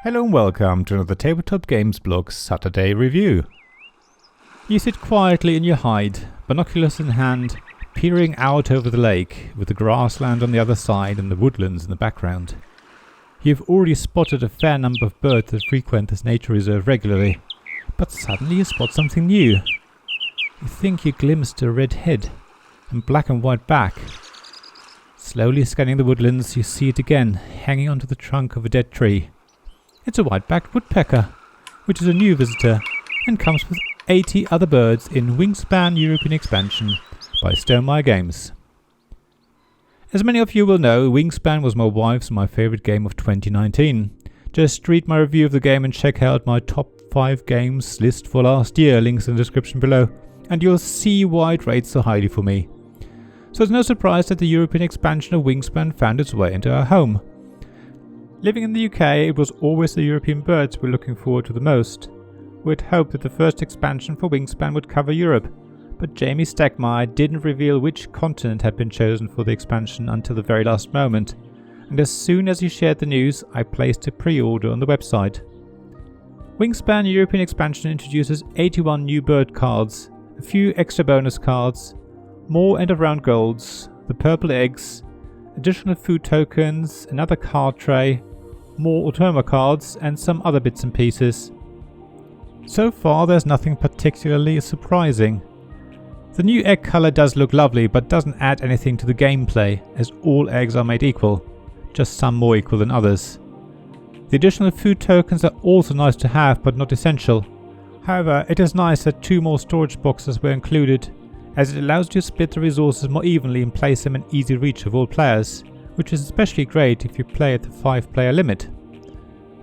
Hello and welcome to another Tabletop Games blog Saturday review. You sit quietly in your hide, binoculars in hand, peering out over the lake with the grassland on the other side and the woodlands in the background. You have already spotted a fair number of birds that frequent this nature reserve regularly, but suddenly you spot something new. You think you glimpsed a red head and black and white back. Slowly scanning the woodlands, you see it again, hanging onto the trunk of a dead tree. It's a white-backed woodpecker, which is a new visitor and comes with 80 other birds in Wingspan European Expansion by Stonemaier Games. As many of you will know, Wingspan was my wife's and my favourite game of 2019. Just read my review of the game and check out my top 5 games list for last year, links in the description below, and you'll see why it rates so highly for me. So it's no surprise that the European expansion of Wingspan found its way into our home. Living in the UK, it was always the European birds we were looking forward to the most. We had hoped that the first expansion for Wingspan would cover Europe, but Jamie Stonemaier didn't reveal which continent had been chosen for the expansion until the very last moment, and as soon as he shared the news, I placed a pre-order on the website. Wingspan European Expansion introduces 81 new bird cards, a few extra bonus cards, more end-of-round golds, the purple eggs, additional food tokens, another card tray, more Automa cards and some other bits and pieces. So far there's nothing particularly surprising. The new egg colour does look lovely but doesn't add anything to the gameplay, as all eggs are made equal, just some more equal than others. The additional food tokens are also nice to have but not essential. However, it is nice that 2 more storage boxes were included, as it allows you to split the resources more evenly and place them in easy reach of all players, which is especially great if you play at the 5-player limit.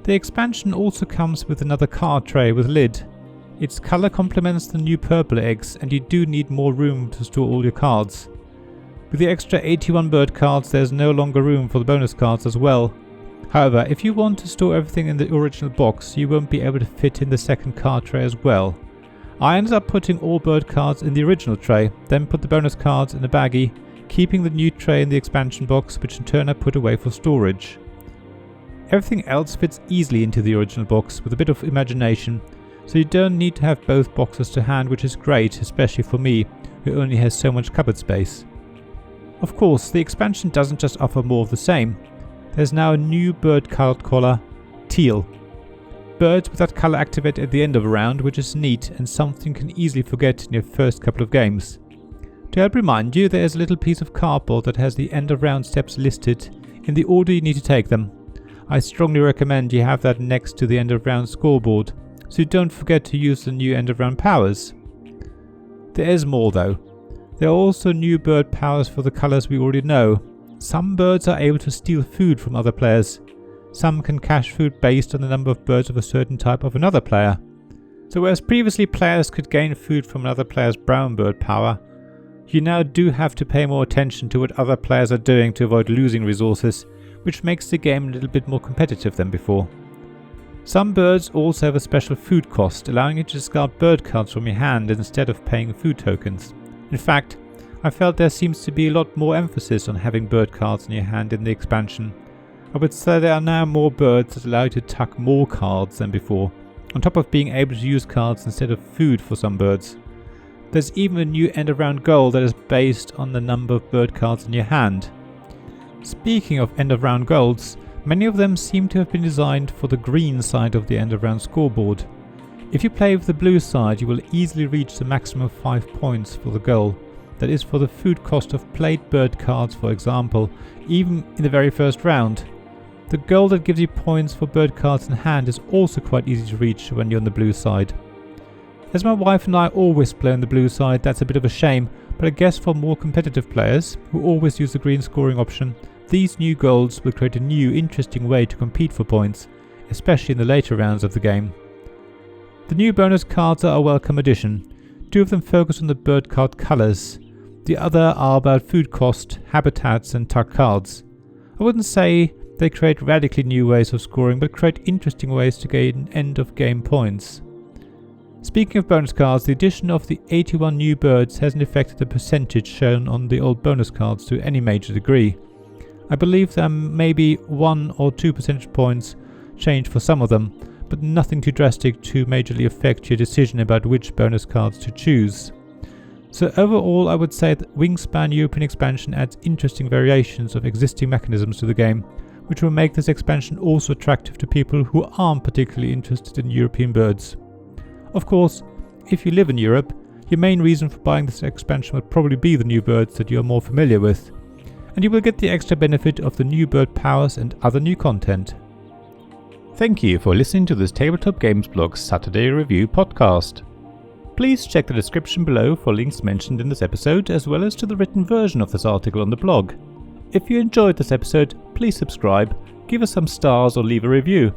The expansion also comes with another card tray with lid. Its colour complements the new purple eggs, and you do need more room to store all your cards. With the extra 81 bird cards, there's no longer room for the bonus cards as well. However, if you want to store everything in the original box, you won't be able to fit in the second card tray as well. I ended up putting all bird cards in the original tray, then put the bonus cards in a baggie, keeping the new tray in the expansion box, which in turn I put away for storage. Everything else fits easily into the original box with a bit of imagination, so you don't need to have both boxes to hand, which is great, especially for me, who only has so much cupboard space. Of course, the expansion doesn't just offer more of the same. There's now a new bird card color, teal. Birds with that colour activate at the end of a round, which is neat and something you can easily forget in your first couple of games. To help remind you, there is a little piece of cardboard that has the end of round steps listed in the order you need to take them. I strongly recommend you have that next to the end of round scoreboard, so you don't forget to use the new end of round powers. There is more though. There are also new bird powers for the colours we already know. Some birds are able to steal food from other players. Some can cache food based on the number of birds of a certain type of another player. So whereas previously players could gain food from another player's brown bird power, you now do have to pay more attention to what other players are doing to avoid losing resources, which makes the game a little bit more competitive than before. Some birds also have a special food cost, allowing you to discard bird cards from your hand instead of paying food tokens. In fact, I felt there seems to be a lot more emphasis on having bird cards in your hand in the expansion. I would say there are now more birds that allow you to tuck more cards than before, on top of being able to use cards instead of food for some birds. There's even a new end-of-round goal that is based on the number of bird cards in your hand. Speaking of end-of-round goals, many of them seem to have been designed for the green side of the end-of-round scoreboard. If you play with the blue side, you will easily reach the maximum of 5 points for the goal. That is for the food cost of played bird cards, for example, even in the very first round. The goal that gives you points for bird cards in hand is also quite easy to reach when you're on the blue side. As my wife and I always play on the blue side, that's a bit of a shame, but I guess for more competitive players, who always use the green scoring option, these new goals will create a new interesting way to compete for points, especially in the later rounds of the game. The new bonus cards are a welcome addition. 2 of them focus on the bird card colours. The other are about food cost, habitats and tuck cards. I wouldn't say they create radically new ways of scoring, but create interesting ways to gain end of game points. Speaking of bonus cards, the addition of the 81 new birds hasn't affected the percentage shown on the old bonus cards to any major degree. I believe there may be 1 or 2 percentage points change for some of them, but nothing too drastic to majorly affect your decision about which bonus cards to choose. So overall, I would say that Wingspan European expansion adds interesting variations of existing mechanisms to the game, which will make this expansion also attractive to people who aren't particularly interested in European birds. Of course, if you live in Europe, your main reason for buying this expansion would probably be the new birds that you are more familiar with, and you will get the extra benefit of the new bird powers and other new content. Thank you for listening to this Tabletop Games Blog's Saturday Review podcast. Please check the description below for links mentioned in this episode, as well as to the written version of this article on the blog. If you enjoyed this episode, please subscribe, give us some stars or leave a review.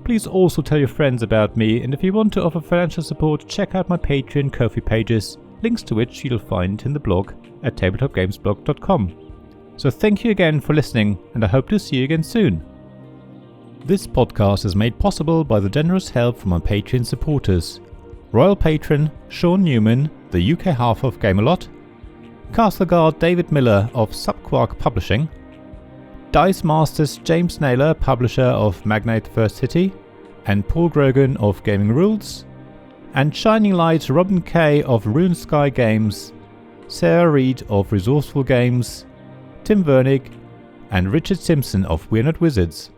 Please also tell your friends about me, and if you want to offer financial support, check out my Patreon and Ko-fi pages, links to which you'll find in the blog at tabletopgamesblog.com. So thank you again for listening, and I hope to see you again soon. This podcast is made possible by the generous help from my Patreon supporters: Royal Patron Sean Newman, the UK half of Gamelot, Castle Guard David Miller of Subquark Publishing, Dice Masters James Naylor, publisher of Magnate First City, and Paul Grogan of Gaming Rules, and Shining Light Robin Kay of RuneSky Games, Sarah Reed of Resourceful Games, Tim Vernig, and Richard Simpson of We're Not Wizards.